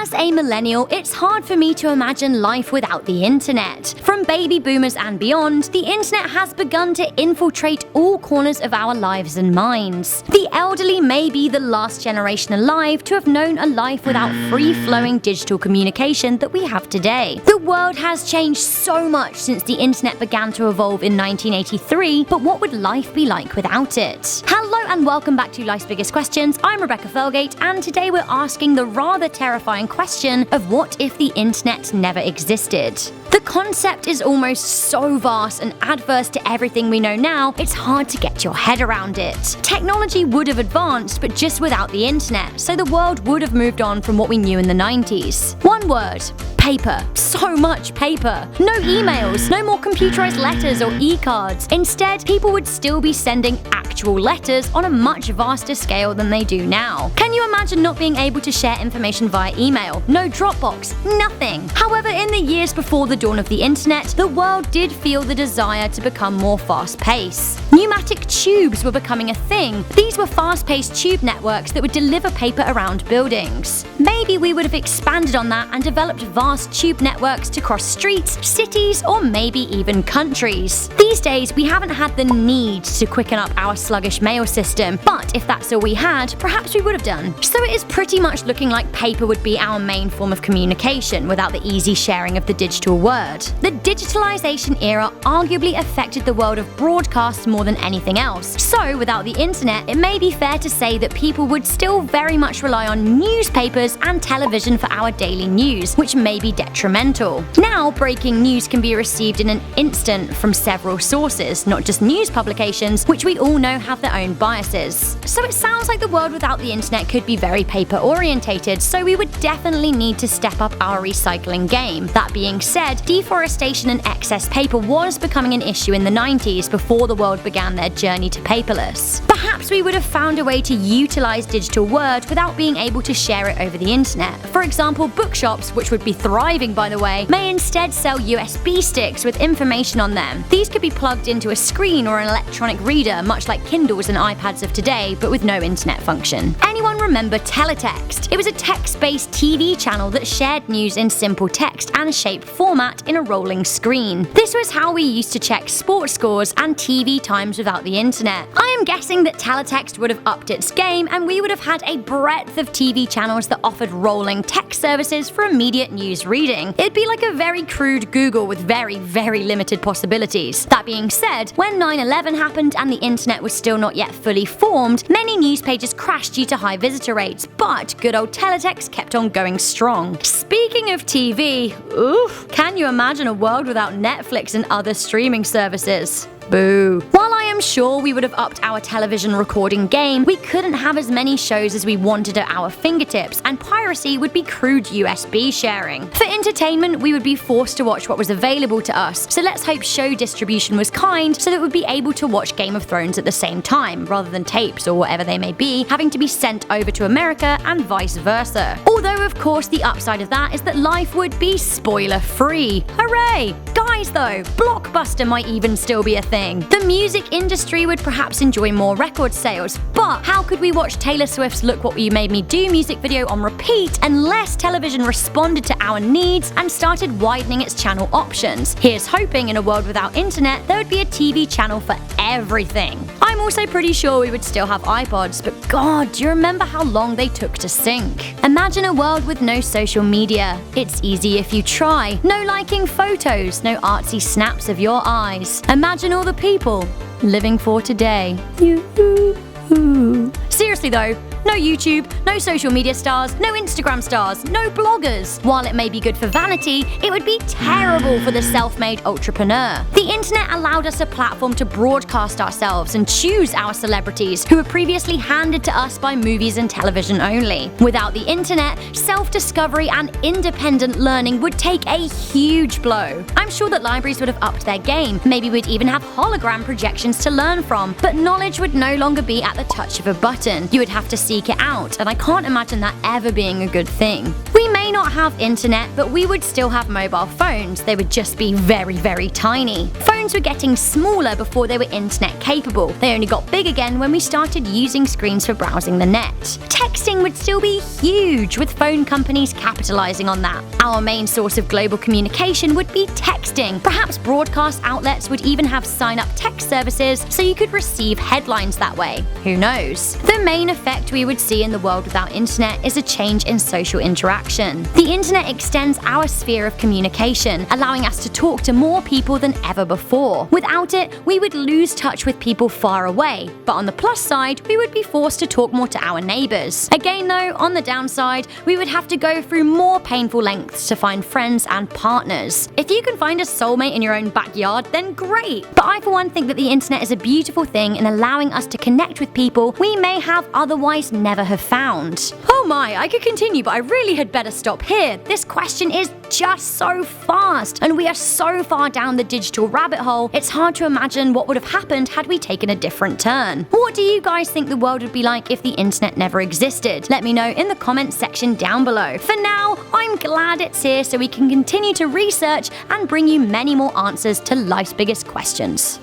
As a millennial, it's hard for me to imagine life without the internet. From baby boomers and beyond, the internet has begun to infiltrate all corners of our lives and minds. The elderly may be the last generation alive to have known a life without free-flowing digital communication that we have today. The world has changed so much since the internet began to evolve in 1983, but what would life be like without it? Hello and welcome back to Life's Biggest Questions. I'm Rebecca Felgate, and today we're asking the rather terrifying question of what if the internet never existed? The concept is almost so vast and adverse to everything we know now, it's hard to get your head around it. Technology would have advanced, but just without the internet, so the world would have moved on from what we knew in the 90s. One word: paper. So much paper. No emails, no more computerized letters or e-cards. Instead, people would still be sending actual letters on a much vaster scale than they do now. Can you imagine not being able to share information via email? No Dropbox, nothing. However, in the years before the dawn of the internet, the world did feel the desire to become more fast-paced. Pneumatic tubes were becoming a thing. These were fast-paced tube networks that would deliver paper around buildings. Maybe we would have expanded on that and developed vast tube networks to cross streets, cities, or maybe even countries. These days, we haven't had the need to quicken up our sluggish mail system, but if that's all we had, perhaps we would have done. So it is pretty much looking like paper would be our main form of communication without the easy sharing of the digital word. The digitalization era arguably affected the world of broadcasts more than anything else. So without the internet, it may be fair to say that people would still very much rely on newspapers and television for our daily news, which may be detrimental. Now, breaking news can be received in an instant from several sources, not just news publications, which we all know have their own biases. So it sounds like the world without the internet could be very paper-orientated, so we would definitely need to step up our recycling game. That being said, deforestation and excess paper was becoming an issue in the 90s before the world began their journey to paperless. Perhaps we would have found a way to utilize digital word without being able to share it over the internet. For example, bookshops, which would be thriving by the way, may instead sell USB sticks with information on them. These could be plugged into a screen or an electronic reader, much like Kindles and iPads of today, but with no internet function. Anyone remember teletext? It was a text-based TV channel that shared news in simple text and shape format in a rolling screen. This was how we used to check sports scores and TV times without the internet. I am guessing that teletext would have upped its game and we would have had a breadth of TV channels that offered rolling text services for immediate news reading. It'd be like a very crude Google with very, very limited possibilities. That being said, when 9/11 happened and the internet was still not yet fully formed, many news pages crashed due to high visitor rates, but good old teletext kept on going strong. Speaking of TV, oof, can you imagine a world without Netflix and other streaming services? Boo. While I am sure we would have upped our television recording game, we couldn't have as many shows as we wanted at our fingertips, and piracy would be crude USB sharing. For entertainment, we would be forced to watch what was available to us, so let's hope show distribution was kind so that we'd be able to watch Game of Thrones at the same time, rather than tapes or whatever they may be, having to be sent over to America and vice versa. Although, of course, the upside of that is that life would be spoiler-free. Hooray! Guys, though, Blockbuster might even still be a thing. The music industry would perhaps enjoy more record sales, but how could we watch Taylor Swift's Look What You Made Me Do music video on repeat unless television responded to our needs and started widening its channel options? Here's hoping in a world without internet there would be a TV channel for everything. I'm also pretty sure we would still have iPods, but God, do you remember how long they took to sync? Imagine a world with no social media. It's easy if you try. No liking photos, no artsy snaps of your eyes. Imagine all the people living for today. Seriously though, no YouTube, no social media stars, no Instagram stars, no bloggers. While it may be good for vanity, it would be terrible for the self-made entrepreneur. The internet allowed us a platform to broadcast ourselves and choose our celebrities who were previously handed to us by movies and television only. Without the internet, self-discovery and independent learning would take a huge blow. I'm sure that libraries would have upped their game. Maybe we'd even have hologram projections to learn from, but knowledge would no longer be at the touch of a button. You would have to seek it out, and I can't imagine that ever being a good thing. We may not not have internet, but we would still have mobile phones. They would just be very, very tiny. Phones were getting smaller before they were internet capable. They only got big again when we started using screens for browsing the net. Texting would still be huge, with phone companies capitalizing on that. Our main source of global communication would be texting. Perhaps broadcast outlets would even have sign-up text services so you could receive headlines that way. Who knows? The main effect we would see in the world without internet is a change in social interaction. The internet extends our sphere of communication, allowing us to talk to more people than ever before. Without it, we would lose touch with people far away. But on the plus side, we would be forced to talk more to our neighbors. Again though, on the downside, we would have to go through more painful lengths to find friends and partners. If you can find a soulmate in your own backyard, then great. But I for one think that the internet is a beautiful thing in allowing us to connect with people we may have otherwise never have found. Oh my, I could continue, but I really had better stop here. This question is just so fast, and we are so far down the digital rabbit hole, it's hard to imagine what would have happened had we taken a different turn. What do you guys think the world would be like if the internet never existed? Let me know in the comments section down below. For now, I'm glad it's here so we can continue to research and bring you many more answers to life's biggest questions.